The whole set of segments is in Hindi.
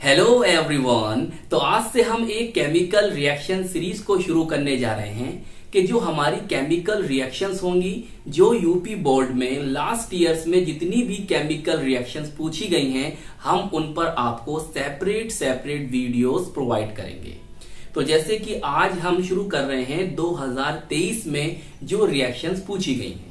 Hello everyone. तो आज से हम एक केमिकल रिएक्शन सीरीज को शुरू करने जा रहे हैं कि जो हमारी केमिकल रिएक्शंस होंगी, जो यूपी बोर्ड में लास्ट ईयर्स में जितनी भी केमिकल रिएक्शंस पूछी गई हैं, हम उन पर आपको सेपरेट वीडियोस प्रोवाइड करेंगे। तो जैसे कि आज हम शुरू कर रहे हैं 2023 में जो रिएक्शंस पूछी गई हैं,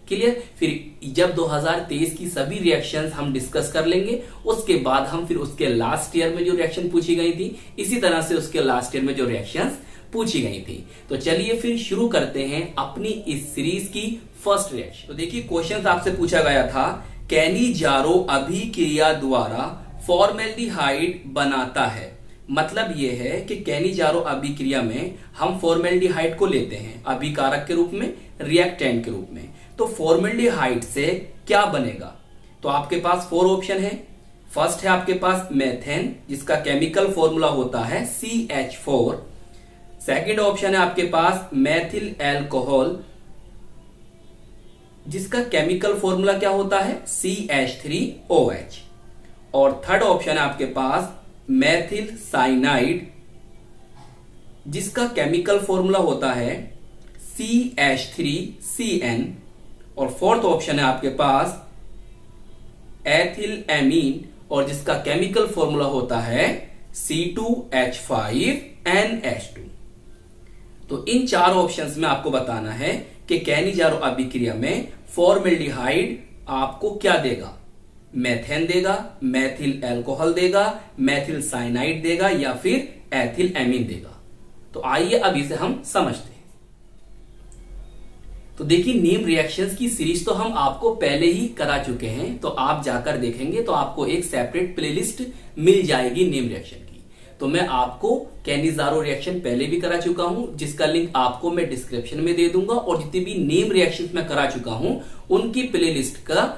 क्लियर। फिर जब 2023 की सभी रिएक्शंस हम डिस्कस कर लेंगे, उसके बाद हम फिर उसके लास्ट ईयर में जो रिएक्शन पूछी गई थी, इसी तरह से उसके लास्ट ईयर में जो रिएक्शंस पूछी गई थी। तो चलिए फिर शुरू करते हैं अपनी इस सीरीज की फर्स्ट रिएक्शन। तो देखिए क्वेश्चन आपसे पूछा गया था, कैनिजारो अभिक्रिया द्वारा फॉर्मेल्डिहाइड बनाता है। मतलब यह है कि कैनिजारो अभिक्रिया में हम फॉर्मेल्डिहाइड को लेते हैं अभिकारक के रूप में, रिएक्टेंट के रूप में। तो फॉर्मेल्डिहाइड से क्या बनेगा? तो आपके पास 4 ऑप्शन है। फर्स्ट है आपके पास मेथेन, जिसका केमिकल फॉर्मूला होता है CH4। सेकंड ऑप्शन है आपके पास मेथिल एल्कोहल, जिसका केमिकल फॉर्मूला क्या होता है CH3OH। और थर्ड ऑप्शन है आपके पास मेथिल साइनाइड, जिसका केमिकल फॉर्मूला होता है CH3CN। और फोर्थ ऑप्शन है आपके पास एथिल एमीन, और जिसका केमिकल फॉर्मूला होता है C2H5NH2। तो इन 4 ऑप्शंस में आपको बताना है कि कैनिजारो अभिक्रिया में फॉर्मेल्डिहाइड आपको क्या देगा। मेथेन देगा, मेथिल एल्कोहल देगा, मेथिल साइनाइड देगा, या फिर एथिल एमीन देगा। तो आइए अब इसे हम समझते हैं। तो देखिए नेम रिएक्शंस की सीरीज तो हम आपको पहले ही करा चुके हैं, तो आप जाकर देखेंगे तो आपको एक सेपरेट प्लेलिस्ट मिल जाएगी नेम रिएक्शन की। तो मैं आपको कैनिजारो रिएक्शन पहले भी करा चुका हूं, जिसका लिंक आपको मैं डिस्क्रिप्शन में दे दूंगा, और जितनी भी नेम रिएक्शंस मैं करा चुका हूं उनकी प्लेलिस्ट का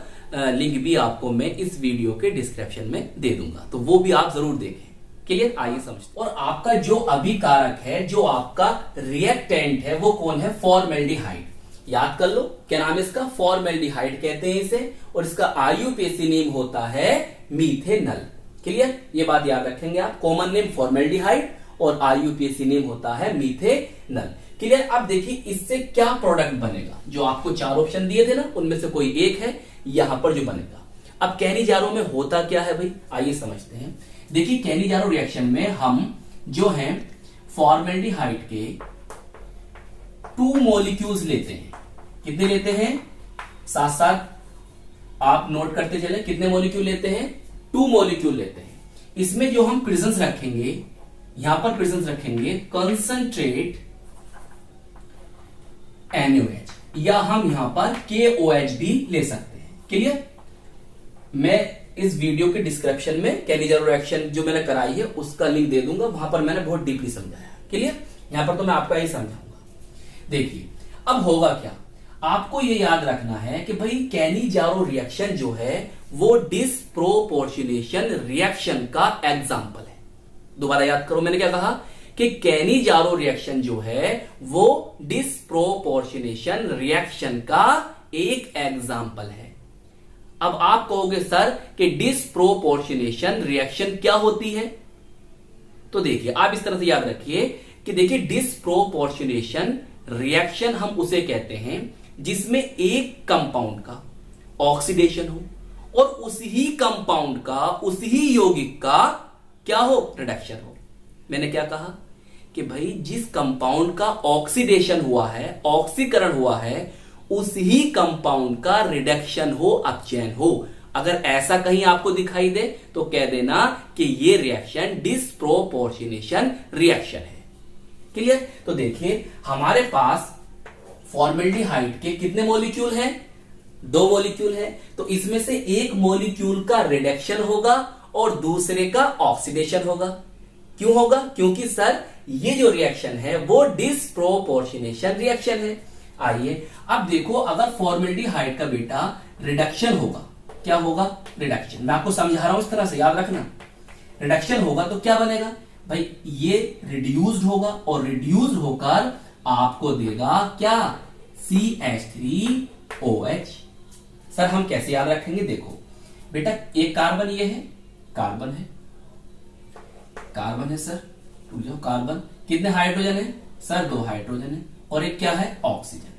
लिंक भी आपको मैं इस वीडियो के डिस्क्रिप्शन में दे दूंगा, तो वो भी आप जरूर देखें। क्लियर? आइए समझते। और आपका जो अभिकारक है, जो आपका रिएक्टेंट है, वो कौन है? फॉर्मेल्डिहाइड। याद कर लो क्या नाम है इसका? फॉर्मेल्डिहाइड कहते हैं इसे, और इसका IUPAC नेम होता है मीथेनल। क्लियर? ये बात याद रखेंगे आप। कॉमन नेम फॉर्मेल्डिहाइड और IUPAC नेम होता है मीथेनल। क्लियर? अब देखिए इससे क्या प्रोडक्ट बनेगा। जो आपको 4 ऑप्शन दिए थे ना, उनमें से कोई एक है यहां पर जो बनेगा। अब कैनिजारो में होता क्या है भाई, आइए समझते हैं। देखिए कैनिजारो रिएक्शन में हम जो है फॉर्मेल्डिहाइड के 2 मॉलिक्यूल्स लेते हैं। कितने लेते हैं? साथ साथ आप नोट करते चले, कितने मॉलिक्यूल लेते हैं? 2 मॉलिक्यूल लेते हैं। इसमें जो हम प्रेजेंस रखेंगे, यहां पर प्रेजेंस रखेंगे कंसंट्रेट NaOH, या हम यहां पर KOH भी ले सकते हैं। क्लियर? मैं इस वीडियो के डिस्क्रिप्शन में कैनिजारो रिएक्शन जो मैंने कराई है उसका लिंक दे दूंगा, वहां पर मैंने बहुत डीपली समझाया। क्लियर? यहां पर तो मैं आपको यही समझाऊंगा। देखिए अब होगा क्या, आपको ये याद रखना है कि भाई कैनिजारो रिएक्शन जो है वो डिस्प्रोपोर्शनेशन रिएक्शन का एग्जांपल है। दोबारा याद करो, मैंने क्या कहा कि कैनिजारो रिएक्शन जो है वो डिस्प्रोपोर्शनेशन रिएक्शन का एक एग्जांपल है। अब आप कहोगे सर कि डिस्प्रोपोर्शनेशन रिएक्शन क्या होती है? तो देखिए आप इस तरह से याद रखिए कि देखिए डिस्प्रोपोर्शनेशन रिएक्शन हम उसे कहते हैं जिसमें एक कंपाउंड का ऑक्सीडेशन हो और उसी ही कंपाउंड का, उसी ही यौगिक का क्या हो? रिडक्शन हो। मैंने क्या कहा कि भाई जिस कंपाउंड का ऑक्सीडेशन हुआ है, ऑक्सीकरण हुआ है, उसी ही कंपाउंड का रिडक्शन हो, अपचयन हो। अगर ऐसा कहीं आपको दिखाई दे तो कह देना कि ये रिएक्शन डिस्प्रोपोर्शनेशन रिएक्शन है। क्लियर? तो देखिए हमारे पास फॉर्मेल्डिहाइड के कितने मॉलिक्यूल हैं? 2 मॉलिक्यूल है। तो इसमें से एक मॉलिक्यूल का रिडक्शन होगा और दूसरे का ऑक्सीडेशन होगा। क्यों होगा? क्योंकि सर ये जो रिएक्शन है वो डिस्प्रोपोर्शनेशन रिएक्शन है। आइए अब देखो, अगर फॉर्मेल्डिहाइड का बेटा रिडक्शन होगा, क्या होगा? रिडक्शन। मैं आपको समझा रहा हूं इस तरह से, याद रखना। रिडक्शन होगा तो क्या बनेगा भाई? ये रिड्यूस्ड होगा, और रिड्यूस्ड होकर आपको देगा क्या? CH3OH। सर हम कैसे याद रखेंगे? देखो बेटा, एक कार्बन ये है, कार्बन है, कार्बन है सर, टू जो कार्बन, कितने हाइड्रोजन है सर, 2 हाइड्रोजन है, और एक क्या है ऑक्सीजन है।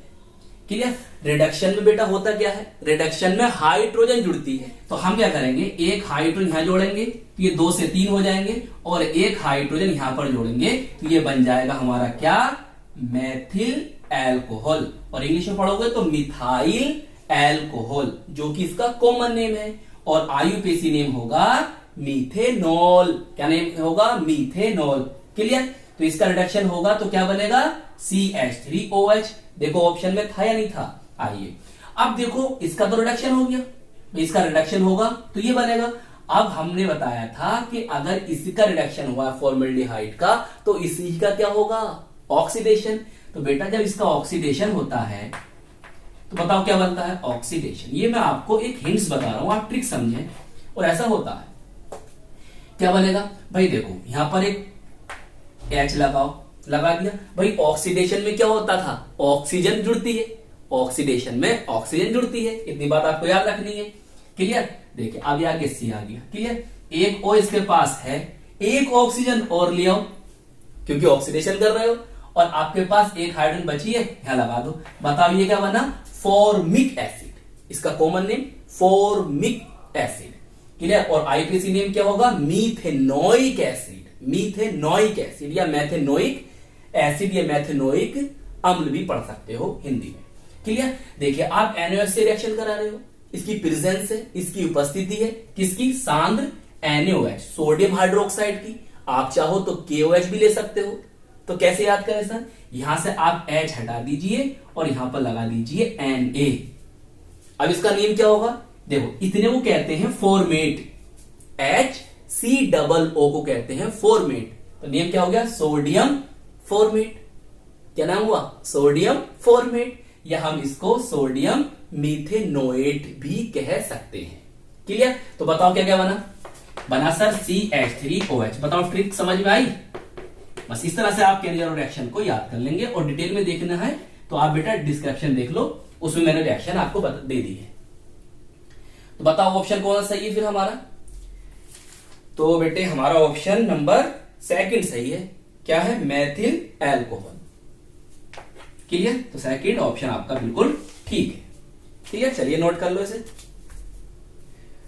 क्लियर। रिडक्शन में बेटा होता क्या है, रिडक्शन में हाइड्रोजन जुड़ती है, तो हम क्या करेंगे, एक हाइड्रोजन यहां जोड़ेंगे तो ये 2 से 3 हो जाएंगे, और एक हाइड्रोजन यहां पर जोड़ेंगे तो ये बन जाएगा हमारा क्या, मेथिल एल्कोहल, और इंग्लिश में पढ़ोगे तो मिथाइल एल्कोहल, जो कि इसका कॉमन नेम है, और आयुपेसी नेम होगा मीथेनॉल। क्या नेम होगा, मीथेनॉल। क्लियर। तो इसका रिडक्शन होगा तो क्या बनेगा, CH3OH। देखो ऑप्शन में था या नहीं था। आइए अब देखो इसका तो रिडक्शन हो गया, इसका रिडक्शन होगा तो ये बनेगा। अब हमने बताया था कि अगर इसका रिडक्शन हुआ फॉर्मल्डिहाइड का तो इसी का क्या होगा, ऑक्सीडेशन। तो बेटा जब इसका ऑक्सीडेशन होता है तो बताओ क्या बनता है, ऑक्सीडेशन। ये मैं आपको एक हिंट्स बता रहा हूं, आप ट्रिक समझें। और ऐसा होता है, क्या बनेगा भाई, देखो यहां पर एक H लगाओ, लगा दिया भाई। ऑक्सीडेशन में क्या होता था, ऑक्सीजन जुड़ती है, ऑक्सीडेशन में ऑक्सीजन जुड़ती है, इतनी बात आपको याद रखनी है। क्लियर। देखिए अब आगे C आ गया। क्लियर। एक O इसके पास है, एक ऑक्सीजन और ले आओ क्योंकि ऑक्सीडेशन कर रहे हो, और आपके पास एक हाइड्रोजन बची है, यहां लगा दो। बताओ ये क्या बना, फॉर्मिक एसिड, इसका common name formic acid. Clear. और आईपीसी नेम क्या होगा, मीथेनोइक एसिड, मीथेनोइक एसिड या मैथेनोइक एसिड या मैथेनोइक अम्ल भी पढ़ सकते हो हिंदी में। क्लियर। देखिए आप NaOH से रिएक्शन करा रहे हो, इसकी प्रेजेंस है, इसकी उपस्थिति है, किसकी, सांद्र NaOH सोडियम हाइड्रोक्साइड की। आप चाहो तो KOH भी ले सकते हो। तो कैसे याद करें सर, यहां से आप H हटा दीजिए और यहां पर लगा दीजिए Na। अब इसका नेम क्या होगा, देखो इतने को कहते हैं फॉर्मेट, HCOO को कहते हैं फॉर्मेट। तो नेम क्या हो गया, सोडियम फॉर्मेट। क्या नाम हुआ, सोडियम फॉर्मेट, या हम इसको सोडियम मीथेनोएट भी कह सकते हैं। क्लियर। तो बताओ क्या क्या बना, बना सर CH3OH। बताओ ट्रिक समझ में आई। बस इस तरह से आप कैनिजारो रिएक्शन को याद कर लेंगे, और डिटेल में देखना है तो आप बेटा डिस्क्रिप्शन देख लो, उसमें मैंने रिएक्शन आपको दे दी है। तो बताओ ऑप्शन कौन सा सही है फिर हमारा, तो बेटे हमारा ऑप्शन नंबर 2 सही है। क्या है, मैथिल एल्कोहल। क्लियर। तो 2 ऑप्शन आपका बिल्कुल ठीक है। ठीक है, चलिए नोट कर लो इसे।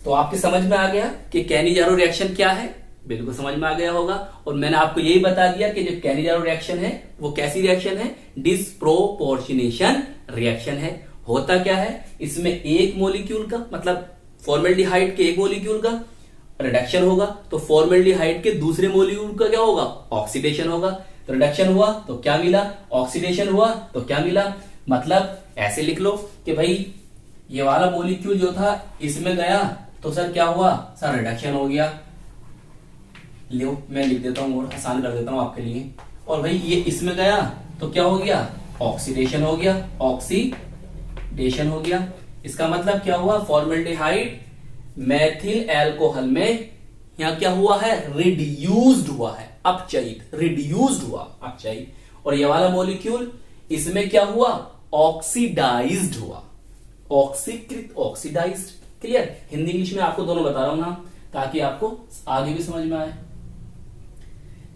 तो आपके समझ में आ गया कि कैनिजारो रिएक्शन क्या है, बिल्कुल समझ में आ गया होगा। और मैंने आपको यही बता दिया कि जो कैनिजारो रिएक्शन है वो कैसी रिएक्शन है, डिस्प्रोपोर्शनेशन रिएक्शन है। होता क्या है, इसमें एक मोलिक्यूल का, मतलब फॉर्मल्डिहाइड के एक मोलिक्यूल का रिडक्शन होगा, तो फॉर्मल्डिहाइड के दूसरे मोलिक्यूल का क्या होगा, ऑक्सीडेशन होगा। तो रिडक्शन हुआ तो क्या मिला, ऑक्सीडेशन हुआ तो क्या मिला। मतलब ऐसे लिख लो कि भाई ये वाला मोलिक्यूल जो था इसमें गया तो सर क्या हुआ, सर रिडक्शन हो गया। लो मैं लिख देता हूं और आसान कर देता हूं आपके लिए। और भाई ये इसमें गया तो क्या हो गया, ऑक्सीडेशन हो गया, ऑक्सीडेशन हो गया। इसका मतलब क्या हुआ, फॉर्मल्डिहाइड मैथिल एल्कोहल में यहां क्या हुआ है, रिड्यूस्ड हुआ है, अपचयित, रिड्यूस्ड हुआ, अपचयित। और ये वाला मॉलिक्यूल इसमें क्या हुआ, ऑक्सीडाइज्ड हुआ, ऑक्सीकृत, ऑक्सीडाइज्ड। क्लियर। हिंदी इंग्लिश में आपको दोनों बता रहा हूं ना, ताकि आपको आगे भी समझ में आए।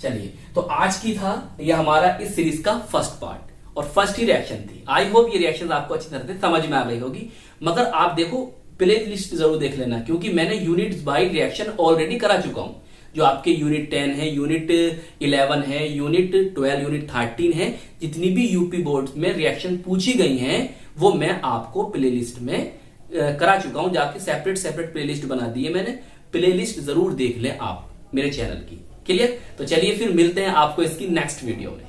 चलिए, तो आज की था यह हमारा इस सीरीज का फर्स्ट पार्ट और फर्स्ट ही रिएक्शन थी। आई होप ये रिएक्शन आपको अच्छी तरह से समझ में आ गई होगी। मगर आप देखो प्ले लिस्ट जरूर देख लेना, क्योंकि मैंने यूनिट बाय रिएक्शन ऑलरेडी करा चुका हूं। जो आपके यूनिट 10 है, यूनिट 11 है, यूनिट 12, यूनिट 13 है, जितनी भी यूपी बोर्ड में रिएक्शन पूछी गई हैं वो मैं आपको प्ले लिस्ट में करा चुका हूं। जाके सेपरेट सेपरेट प्ले लिस्ट बना दी है मैंने, प्ले लिस्ट जरूर देख लें आप मेरे चैनल की। क्लियर। तो चलिए फिर मिलते हैं आपको इसकी नेक्स्ट वीडियो में।